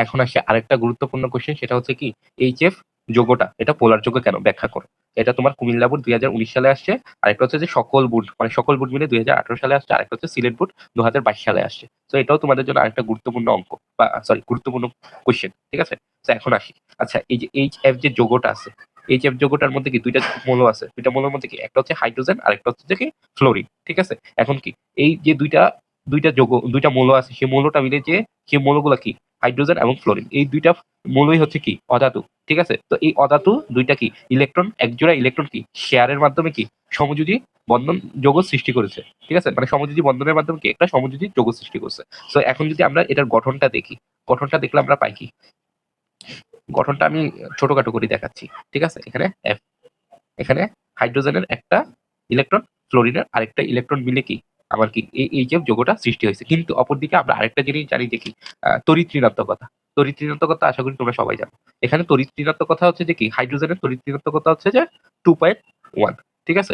এখন আসে আরেকটা গুরুত্বপূর্ণ কোশ্চেন, সেটা হচ্ছে কি এইচএফ যোগ্যটা এটা পোলার যোগ্য কেন, ব্যাখ্যা করো। এটা তোমার কুমিল্লা বোর্ড 2019 সালে আসছে, আরেকটা হচ্ছে যে সকল বোর্ড মানে সকল বোর্ড মিলে 2018 সালে আসছে, আরেকটা হচ্ছে সিলেট বোর্ড 2022 সালে আসছে। তো এটাও তোমাদের জন্য আরেকটা গুরুত্বপূর্ণ অঙ্ক বা সরি গুরুত্বপূর্ণ কোশ্চেন, ঠিক আছে। তো এখন আসি, আচ্ছা এই যে এইচএফ যে যোগ্যটা আছে, এইচএফ যোগ্যটার মধ্যে কি দুইটা মৌল আছে, দুইটা মৌলের মধ্যে কি একটা হচ্ছে হাইড্রোজেন আর একটা হচ্ছে যে কি ফ্লোরিন, ঠিক আছে। এখন কি এই যে দুইটা দুইটা যোগ দুইটা মৌল আছে, সেই মৌলটা মিলে যে সেই মৌলগুলা কি হাইড্রোজেন এবং ফ্লোরিন, এই দুইটা মৌলই হচ্ছে কি অধাতু, ঠিক আছে। তো এই অধাতু দুইটা কি ইলেকট্রন একজোড়া ইলেকট্রন কি শেয়ারের মাধ্যমে কি সমযোজী বন্ধন যৌগ সৃষ্টি করেছে, ঠিক আছে, মানে সমযোজী বন্ধনের মাধ্যমে কি একটা সমযোজী যৌগ সৃষ্টি করছে। তো এখন যদি আমরা এটার গঠনটা দেখি, গঠনটা দেখলে আমরা পাই কি, গঠনটা আমি ছোটখাটো করে দেখাচ্ছি, ঠিক আছে। এখানে F, এখানে হাইড্রোজেনের একটা ইলেকট্রন, ফ্লোরিনের আরেকটা ইলেকট্রন মিলে কি আমার কি এই যে যৌগটা সৃষ্টি হয়েছে। কিন্তু অপরদিকে আমরা আরেকটা জিনিস জানি দেখি, তড়িৎ ঋণাত্মকতা। তড়িৎ ঋণাত্মকতা আশা করি তোমরা সবাই জানো। এখানে তড়িৎ ঋণাত্মকতা হচ্ছে যে কি হাইড্রোজেনের তড়িৎ ঋণাত্মকতা হচ্ছে যে 2.1, ঠিক আছে।